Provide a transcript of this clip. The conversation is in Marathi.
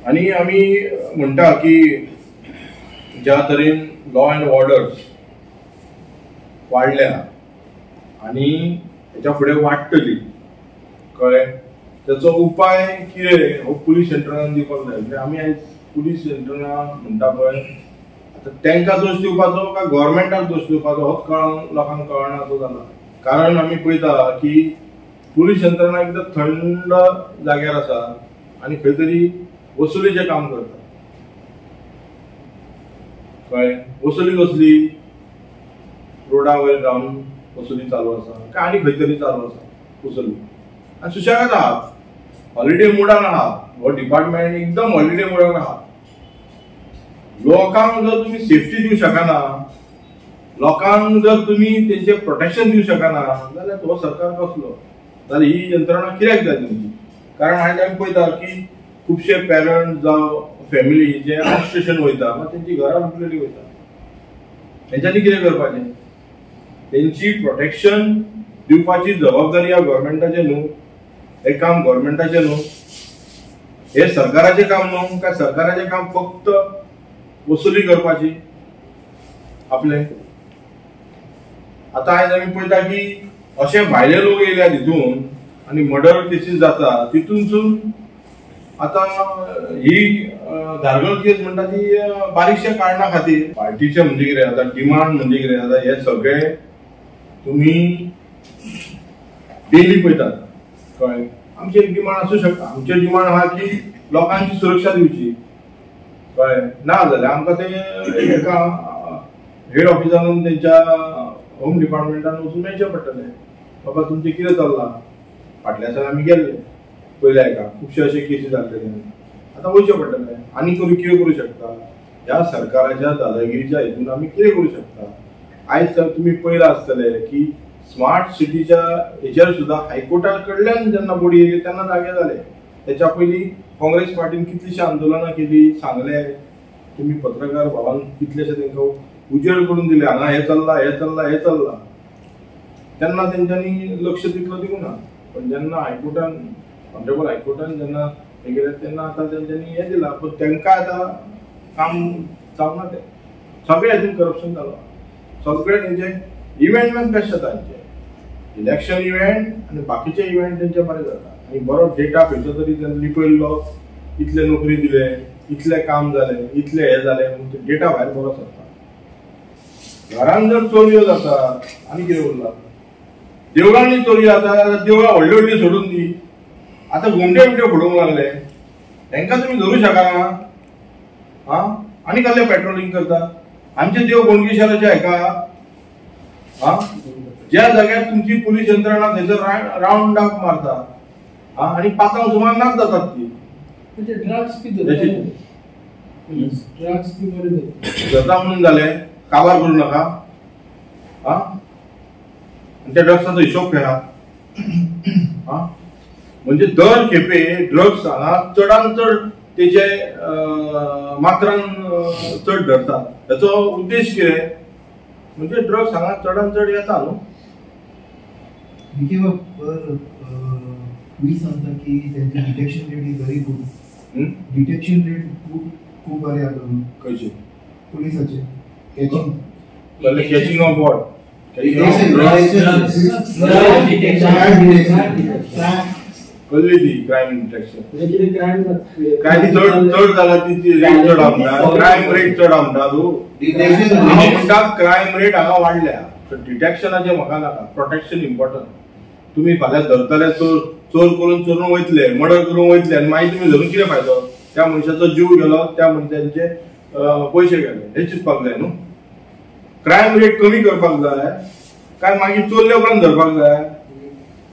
आणि आम्ही म्हणटा की ज्या तरेन लॉ अँड ऑर्डर्स वाडल्या आणि त्याच्या फुडें वाडटली कळ्ळें, त्याचो उपाय कितें हो पुलीस सेंटरान दिवपाक जाय. म्हणजे आमी आयज पुलीस सेंटरां म्हणटा पळय, आतां तांकां दोश दिवपाचो काय गव्हर्मेंटाक दोश दिवपाचो होच लोकांक कळना असो जाला. कारण आमी पळयता की पुलीस यंत्रणा एकदम थंड जाग्यार आसा आणि खंय तरी वसुलीचें काम करता. कळ्ळें, वसुली कसली, रोडा वयर रावन वसुली चालू आसा काय आनी खंय तरी चालू आसा वसुली, आनी सुशेगाद आहा, हॉलिडे मुडान आहा. हो डिपार्टमेंट एकदम हॉलिडे मुडान आहा. लोकांक जर तुम्ही सेफ्टी दिवं शकना, लोकांक जर तुम्ही तेंचे प्रोटेक्शन दिवं शकना जाल्यार तो सरकार कसलो, जाल्यार ही यंत्रणा कित्याक जाय तुमची. कारण आयज आमी पळयता की खुबशे पेरंट जावं फॅमिली जे स्टेशन वयता तेंची घरां लुटलेली वयता. तेंच्यांनी कितें करपाचें, तेंची प्रोटेक्शन दिवपाची जबाबदारी ह्या गव्हर्मेंटाचें न्हू. हे काम गव्हर्मेंटाचें न्हू, हे सरकाराचें काम न्हू काय सरकाराचें काम फक्त वसुली करपाची आपले. आता आयज आमी पळयता की अशे भायले लोक येयल्या तितून आणि मर्डर केसीस जाता तितूनसून. आता ही धारगळ केस म्हणटा ती बारीकशा कारणां खातीर पार्टीचे म्हणजे कितें आता डिमांड म्हणजे कितें आता हे सगळे तुम्ही डेली पळयतात. कळ्ळें, आमचे एक डिमांड आसूं शकता. आमचे डिमांड आहा की लोकांची सुरक्षा दिवची. कळ्ळें, ना जाल्यार आमकां ते एका हेड ऑफिसान तेंच्या होम डिपार्टमेंटान वचून मेळचें पडटलें. बाबा तुमचें कितें चल्लां, फाटल्या दिसांनी आमी गेल्ले पयल्या हेका खुबशे अशे केसी जाल्ले, आतां वयचें पडटलें. आनी कितें करूं शकता, ह्या सरकाराच्या दादागिरीच्या हेतून आमी कितें करूं शकता. आयज तर तुमी पळयलां आसतले की स्मार्ट सिटीच्या हेचेर सुद्दां हायकोर्टा कडल्यान जेन्ना बडी येयली तेन्ना जागे जाले. त्याच्या पयलीं काँग्रेस पार्टीन कितलीशीं आंदोलनां केली, सांगले, तुम्ही पत्रकार भावान कितलेशे तांकां उजेड करून दिले, हांगा हे चल्लां हे चल्लां हे चल्लां. तेन्ना तेंच्यांनी लक्ष तितलो दिवना. पण जेन्ना हायकोर्टान ऑनरेबल हायकोर्टान जेन्ना हे केलें तेन्ना आतां तेंच्यांनी हे दिलां. पण तांकां आतां काम जावना. तें सगळे हातून करप्शन जालां. सगळे तेंचे इव्हेंट मॅन बेस्ट जाता. तेंचे इलेक्शन इव्हेंट आनी बाकीचे इव्हेंट तेंचे बरे जाता. आनी बरो डेटा खंयचो तरी तेंनी लिपयल्लो, इतले नोकरी दिले, इतले काम जाले, इतले हे जाले म्हणून डेटा भायर बरो सरता. घरान जर चोरयो जाता आनी कितें उरलां. देवळांनी चोरी जाता जाल्यार देवळां व्हडली व्हडली सोडून दी. आतां घुमटे बिमटे फोडूंक लागले, तांकां तुमी धरूं शकना. आनी कसलें पेट्रोलिंग करता. आमचे देव बोडगे शाराचे हेका ज्या जाग्यार तुमची पुलीस यंत्रणा थंयसर राउंड अप मारता आणि 5 सुमार नाच जातात ती. ड्रग्स जाता म्हणून जाले काबार करू नका. त्या ड्रग्साचो हिशोब करा. म्हणजे दर खेपे ड्रग्स हांगा चडान चड तेचे मात्रान चड धरतात. हेचो उद्देश कितें, म्हणजे ड्रग्स हांगा चडान चड येता न्हू. मी सांगता की त्यांचे detection rate is very good. Detection rate खूप बरे आलो. खंयचे पोलिसाचे कॅचिंग ऑफ वॉट, कसली ती क्रायम डिटेक्शन. काय ती चड जाला ती रेट चड आमटा, क्रायम रेट चड आमटा. तूं म्हणटा क्रायम रेट हांगा वाडल्या. डिटेक्शनाचे म्हाका नाका, प्रोटेक्शन इम्पॉर्टंट. तुम्ही फाल्यां धरतले चोर करून चोरून वयतले, मर्डर करून वयतले आनी मागीर तुम्ही धरून कितें फायदो. त्या मनशाचो जीव गेलो, त्या मनशाचे पयशे गेले, हे चिंतपाक जाय न्हू. क्रायम रेट कमी करपाक जाय काय मागीर चोरले उपरांत धरपाक जाय.